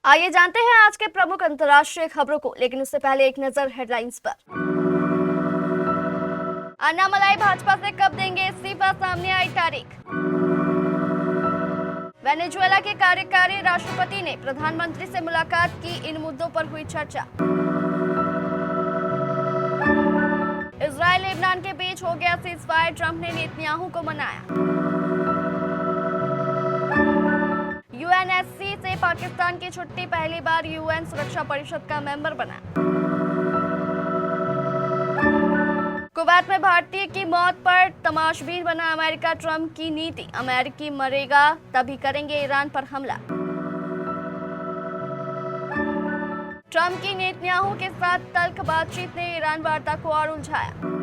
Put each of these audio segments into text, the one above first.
आइए जानते हैं आज के प्रमुख अंतर्राष्ट्रीय खबरों को, लेकिन उससे पहले एक नजर हेडलाइंस पर। अन्नामलाई भाजपा से कब देंगे इस्तीफा, सामने आई तारीख। वेनेजुएला के कार्यकारी राष्ट्रपति ने प्रधानमंत्री से मुलाकात की, इन मुद्दों पर हुई चर्चा। इजराइल लेबनान के बीच हो गया सीजफायर, ट्रंप ने नेतन्याहू को मनाया। यूएनएससी से पाकिस्तान की छुट्टी, पहली बार यूएन सुरक्षा परिषद का मेंबर बना। कुवैत में भारतीय की मौत पर तमाशबीन बना अमेरिका, ट्रंप की नीति, अमेरिकी मरेगा तभी करेंगे ईरान पर हमला। ट्रंप की नेतन्याहू के साथ तल्ख बातचीत ने ईरान वार्ता को और उलझाया।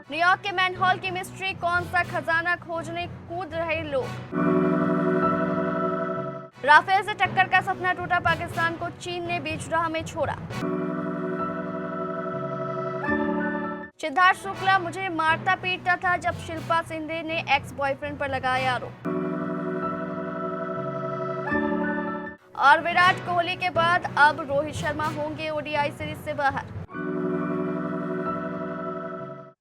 न्यूयॉर्क के मैनहोल की मिस्ट्री, कौन सा खजाना खोजने कूद रहे लोग। राफेल से टक्कर का सपना टूटा, पाकिस्तान को चीन ने बीच राह में छोड़ा। सिद्धार्थ शुक्ला, मुझे मारता पीटता था, जब शिल्पा शिंदे ने एक्स बॉयफ्रेंड पर लगाया आरोप। और विराट कोहली के बाद अब रोहित शर्मा होंगे ओडीआई सीरीज से बाहर।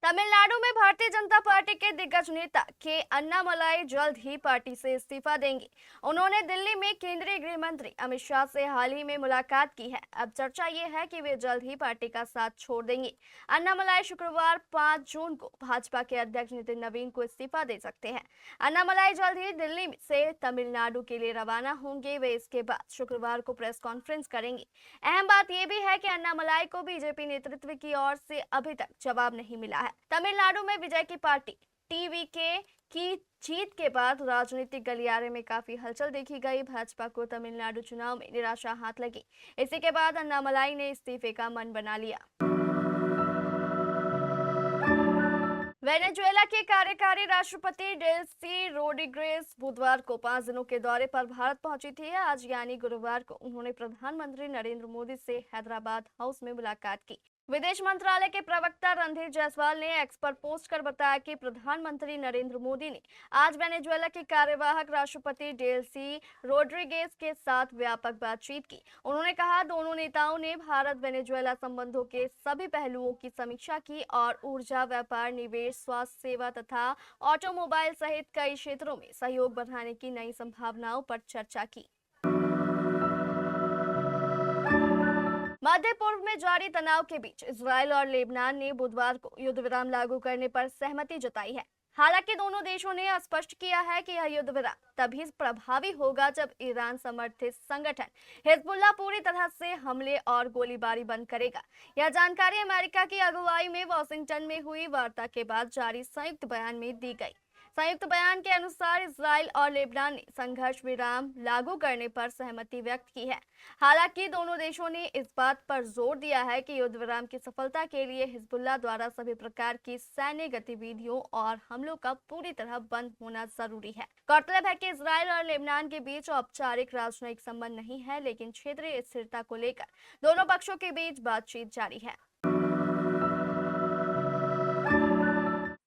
तमिलनाडु में भारतीय जनता पार्टी के दिग्गज नेता के अन्नामलाई जल्द ही पार्टी से इस्तीफा देंगे। उन्होंने दिल्ली में केंद्रीय गृह मंत्री अमित शाह से हाल ही में मुलाकात की है। अब चर्चा ये है कि वे जल्द ही पार्टी का साथ छोड़ देंगे। अन्नामलाई शुक्रवार 5 जून को भाजपा के अध्यक्ष नितिन नवीन को इस्तीफा दे सकते हैं। अन्नामलाई जल्द ही दिल्ली से तमिलनाडु के लिए रवाना होंगे। वे इसके बाद शुक्रवार को प्रेस कॉन्फ्रेंस करेंगे। अहम बात यह भी है कि अन्नामलाई को बीजेपी नेतृत्व की ओर से अभी तक जवाब नहीं मिला है। तमिलनाडु में विजय की पार्टी टीवीके की जीत के बाद राजनीतिक गलियारे में काफी हलचल देखी गई। भाजपा को तमिलनाडु चुनाव में निराशा हाथ लगी। इसी के बाद अन्नामलाई ने इस्तीफे का मन बना लिया। वेनेजुएला के कार्यकारी राष्ट्रपति डेल्सी रोड्रिगेज बुधवार को 5 दिनों के दौरे पर भारत पहुंची थी। आज यानी गुरुवार को उन्होंने प्रधानमंत्री नरेंद्र मोदी से हैदराबाद हाउस में मुलाकात की। विदेश मंत्रालय के प्रवक्ता रणधीर जायसवाल ने एक्स पर पोस्ट कर बताया कि प्रधानमंत्री नरेंद्र मोदी ने आज वेनेजुएला के कार्यवाहक राष्ट्रपति डेल्सी रोड्रिगेज के साथ व्यापक बातचीत की। उन्होंने कहा, दोनों नेताओं ने भारत वेनेजुएला संबंधों के सभी पहलुओं की समीक्षा की और ऊर्जा, व्यापार, निवेश, स्वास्थ्य सेवा तथा ऑटोमोबाइल सहित कई क्षेत्रों में सहयोग बढ़ाने की नई संभावनाओं पर चर्चा की। मध्य पूर्व में जारी तनाव के बीच इजराइल और लेबनान ने बुधवार को युद्ध विराम लागू करने पर सहमति जताई है। हालांकि दोनों देशों ने स्पष्ट किया है कि यह युद्ध विराम तभी प्रभावी होगा जब ईरान समर्थित संगठन हिजबुल्लाह पूरी तरह से हमले और गोलीबारी बंद करेगा। यह जानकारी अमेरिका की अगुवाई में वॉशिंगटन में हुई वार्ता के बाद जारी संयुक्त बयान में दी गई। संयुक्त बयान के अनुसार इजराइल और लेबनान ने संघर्ष विराम लागू करने पर सहमति व्यक्त की है। हालांकि दोनों देशों ने इस बात पर जोर दिया है कि युद्ध विराम की सफलता के लिए हिजबुल्लाह द्वारा सभी प्रकार की सैन्य गतिविधियों और हमलों का पूरी तरह बंद होना जरूरी है। गौरतलब है कि इजराइल और लेबनान के बीच औपचारिक राजनयिक संबंध नहीं है, लेकिन क्षेत्रीय स्थिरता को लेकर दोनों पक्षों के बीच बातचीत जारी है।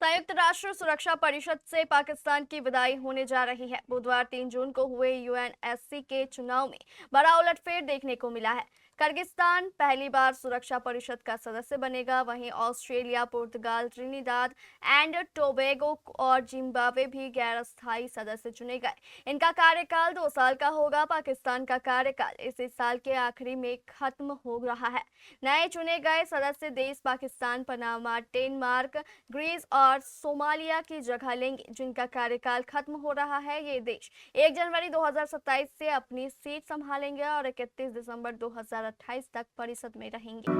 संयुक्त राष्ट्र सुरक्षा परिषद से पाकिस्तान की विदाई होने जा रही है। बुधवार 3 जून को हुए यूएनएससी के चुनाव में बड़ा उलटफेर देखने को मिला है। किर्गिस्तान पहली बार सुरक्षा परिषद का सदस्य बनेगा। वहीं Australia, Portugal, Trinidad and Tobago और जिम्बाब्वे भी गैर अस्थायी सदस्य चुने गए। इनका कार्यकाल 2 साल का होगा। पाकिस्तान का कार्यकाल इसी साल के आखिरी में खत्म हो रहा है। नए चुने गए सदस्य देश पाकिस्तान, पनामा, डेनमार्क, ग्रीस और सोमालिया की जगह लेंगे, जिनका कार्यकाल खत्म हो रहा है। ये देश 1 जनवरी 2027 से अपनी सीट संभालेंगे और 31 दिसंबर 2028 तक परिषद में रहेंगे।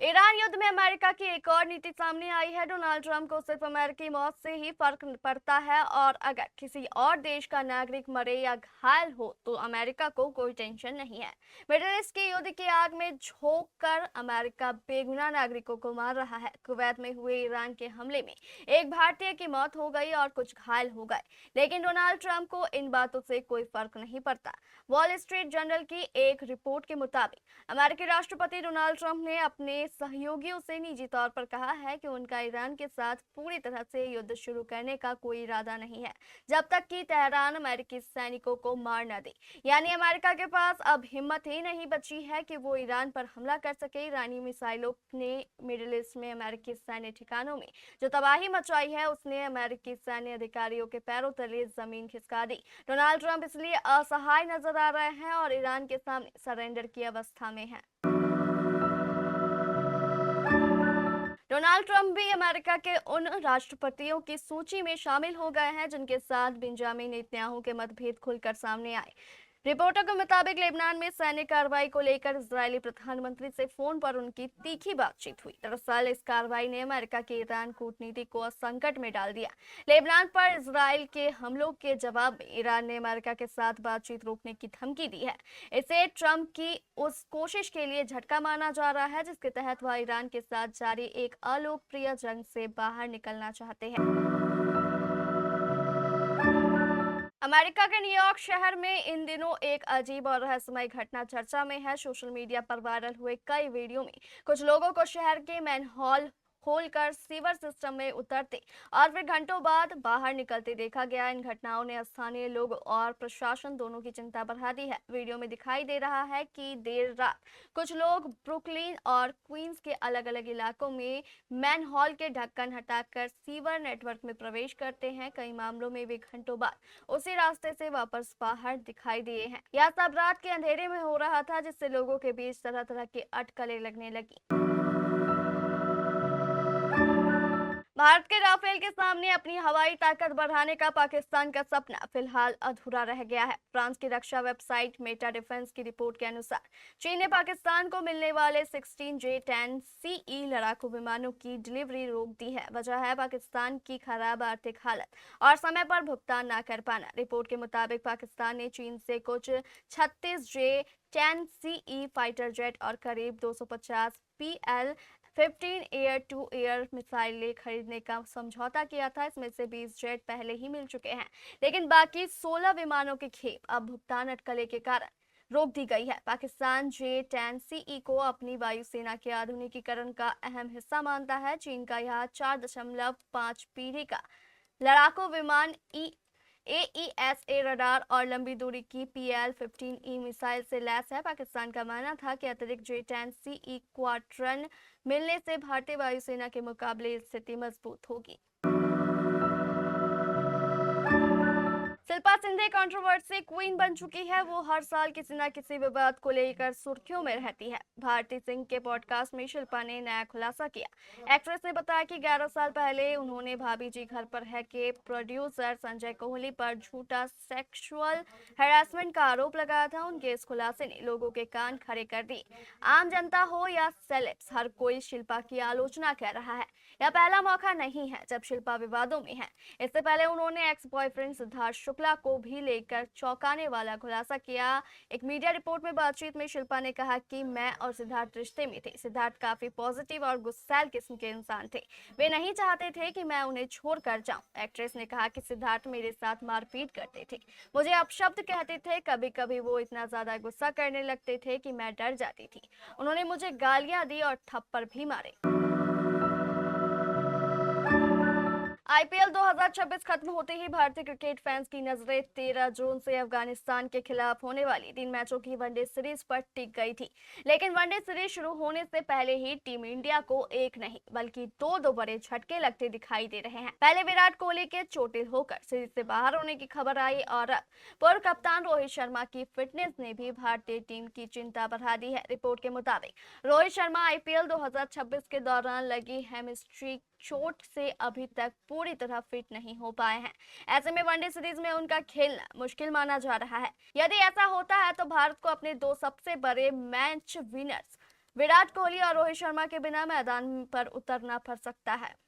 ईरान युद्ध में अमेरिका की एक और नीति सामने आई है। डोनाल्ड ट्रंप को सिर्फ अमेरिकी मौत से ही फर्क पड़ता है और अगर किसी और देश का नागरिक मरे या घायल हो तो अमेरिका को कोई टेंशन नहीं है। मिडिल ईस्ट की युद्ध की आग में झोंक कर अमेरिका बेगुनाह नागरिकों को मार रहा है। कुवैत में हुए ईरान के हमले में एक भारतीय की मौत हो गई और कुछ घायल हो गए, लेकिन डोनाल्ड ट्रंप को इन बातों से कोई फर्क नहीं पड़ता। वॉल स्ट्रीट जर्नल की एक रिपोर्ट के मुताबिक अमेरिकी राष्ट्रपति डोनाल्ड ट्रंप ने अपने सहयोगियों से निजी तौर पर कहा है कि उनका ईरान के साथ पूरी तरह से युद्ध शुरू करने का कोई इरादा नहीं है जब तक कि तेहरान अमेरिकी सैनिकों को मार न दे। यानी अमेरिका के पास अब हिम्मत ही नहीं बची है कि वो ईरान पर हमला कर सके। ईरानी मिसाइलों ने मिडिल ईस्ट में अमेरिकी सैन्य ठिकानों में जो तबाही मचाई है उसने अमेरिकी सैन्य अधिकारियों के पैरों तले जमीन खिसका दी। डोनाल्ड ट्रंप इसलिए असहाय नजर आ रहे हैं और ईरान के सामने सरेंडर की अवस्था में हैं। डोनाल्ड ट्रंप भी अमेरिका के उन राष्ट्रपतियों की सूची में शामिल हो गए हैं जिनके साथ बेंजामिन नेतन्याहू के मतभेद खुलकर सामने आए। रिपोर्टों के मुताबिक लेबनान में सैन्य कार्रवाई को लेकर इजरायली प्रधानमंत्री से फोन पर उनकी तीखी बातचीत हुई। दरअसल इस कार्रवाई ने अमेरिका की ईरान कूटनीति को संकट में डाल दिया। लेबनान पर इजरायल के हमलों के जवाब में ईरान ने अमेरिका के साथ बातचीत रोकने की धमकी दी है। इसे ट्रंप की उस कोशिश के लिए झटका माना जा रहा है जिसके तहत वह ईरान के साथ जारी एक अलोकप्रिय जंग से बाहर निकलना चाहते हैं। अमेरिका के न्यूयॉर्क शहर में इन दिनों एक अजीब और रहस्यमय घटना चर्चा में है। सोशल मीडिया पर वायरल हुए कई वीडियो में कुछ लोगों को शहर के मैनहोल खोलकर सीवर सिस्टम में उतरते और फिर घंटों बाद बाहर निकलते देखा गया। इन घटनाओं ने स्थानीय लोग और प्रशासन दोनों की चिंता बढ़ा दी है। वीडियो में दिखाई दे रहा है कि देर रात कुछ लोग ब्रुकलिन और क्वींस के अलग अलग इलाकों में मैनहोल के ढक्कन हटाकर सीवर नेटवर्क में प्रवेश करते हैं। कई मामलों में वे घंटों बाद उसी रास्ते से वापस बाहर दिखाई दिए हैं। यह सब रात के अंधेरे में हो रहा था जिससे लोगों के बीच तरह तरह की अटकलें लगने लगी। भारत के राफेल के सामने अपनी हवाई ताकत बढ़ाने का पाकिस्तान का सपना फिलहाल अधूरा रह गया है। फ्रांस की रक्षा वेबसाइट मेटा डिफेंस की रिपोर्ट के अनुसार चीन ने पाकिस्तान को मिलने वाले 16J-10CE लड़ाकू विमानों की डिलीवरी रोक दी है। वजह है पाकिस्तान की खराब आर्थिक हालत और समय पर भुगतान न कर पाना। रिपोर्ट के मुताबिक पाकिस्तान ने चीन से कुछ 36J-10CE फाइटर जेट और करीब 250 PL-15 एयर टू एयर मिसाइलें खरीदने का समझौता किया था। इसमें से 20 जेट पहले ही मिल चुके हैं, लेकिन बाकी 16 विमानों की खेप अब भुगतान अटकलें के कारण रोक दी गई है। पाकिस्तान J-10CE को अपनी वायुसेना के आधुनिकीकरण का अहम हिस्सा मानता है। चीन का यह 4.5 पीढ़ी का लड़ाकू विमान AESA रडार और लंबी दूरी की PL-15E मिसाइल से लैस है। पाकिस्तान का मानना था कि अतिरिक्त J-10CE क्वाड्रन मिलने से भारतीय वायुसेना के मुकाबले स्थिति मजबूत होगी। शिल्पा शिंदे कंट्रोवर्सी क्वीन बन चुकी है। वो हर साल किसी न किसी विवाद को लेकर सुर्खियों में रहती है। भारती सिंह के पॉडकास्ट में शिल्पा ने नया खुलासा किया। एक्ट्रेस ने बताया कि 11 साल पहले उन्होंने भाभी जी घर पर है के प्रोड्यूसर संजय कोहली पर झूठा सेक्सुअल हैरेसमेंट का आरोप लगाया था। उनके इस खुलासे ने लोगों के कान खड़े कर दिए। आम जनता हो या सेलेब्स, हर कोई शिल्पा की आलोचना कर रहा है। यह पहला मौका नहीं है जब शिल्पा विवादों में है। इससे पहले उन्होंने एक्स बॉयफ्रेंड सिद्धार्थ शुक्ला को भी लेकर चौंकाने वाला खुलासा किया। एक मीडिया रिपोर्ट में बातचीत में शिल्पा ने कहा कि मैं और सिद्धार्थ रिश्ते में थे। सिद्धार्थ काफी पॉजिटिव और गुस्सैल किस्म के इंसान थे। वे नहीं चाहते थे कि मैं उन्हें छोड़कर जाऊं। एक्ट्रेस ने कहा कि सिद्धार्थ मेरे साथ मारपीट करते थे, मुझे अपशब्द कहते थे, कभी कभी वो इतना ज्यादा गुस्सा करने लगते थे कि मैं डर जाती थी। उन्होंने मुझे गालियां दी और थप्पड़ भी मारे। IPL 2026 खत्म होते ही भारतीय क्रिकेट फैंस की नजरें 13 जून से अफगानिस्तान के खिलाफ होने वाली 3 मैचों की वनडे सीरीज पर टिक गई थी। लेकिन वनडे सीरीज शुरू होने से पहले ही टीम इंडिया को एक नहीं बल्कि दो बड़े झटके लगते दिखाई दे रहे हैं। पहले विराट कोहली के चोटिल होकर सीरीज से बाहर होने की खबर आई और अब पूर्व कप्तान रोहित शर्मा की फिटनेस ने भी भारतीय टीम की चिंता बढ़ा दी है। रिपोर्ट के मुताबिक रोहित शर्मा IPL 2026 के दौरान लगी हेमस्ट्रिक चोट से अभी तक पूरी तरह फिट नहीं हो पाए हैं। ऐसे में वनडे सीरीज में उनका खेलना मुश्किल माना जा रहा है। यदि ऐसा होता है तो भारत को अपने 2 सबसे बड़े मैच विनर्स विराट कोहली और रोहित शर्मा के बिना मैदान पर उतरना पड़ सकता है।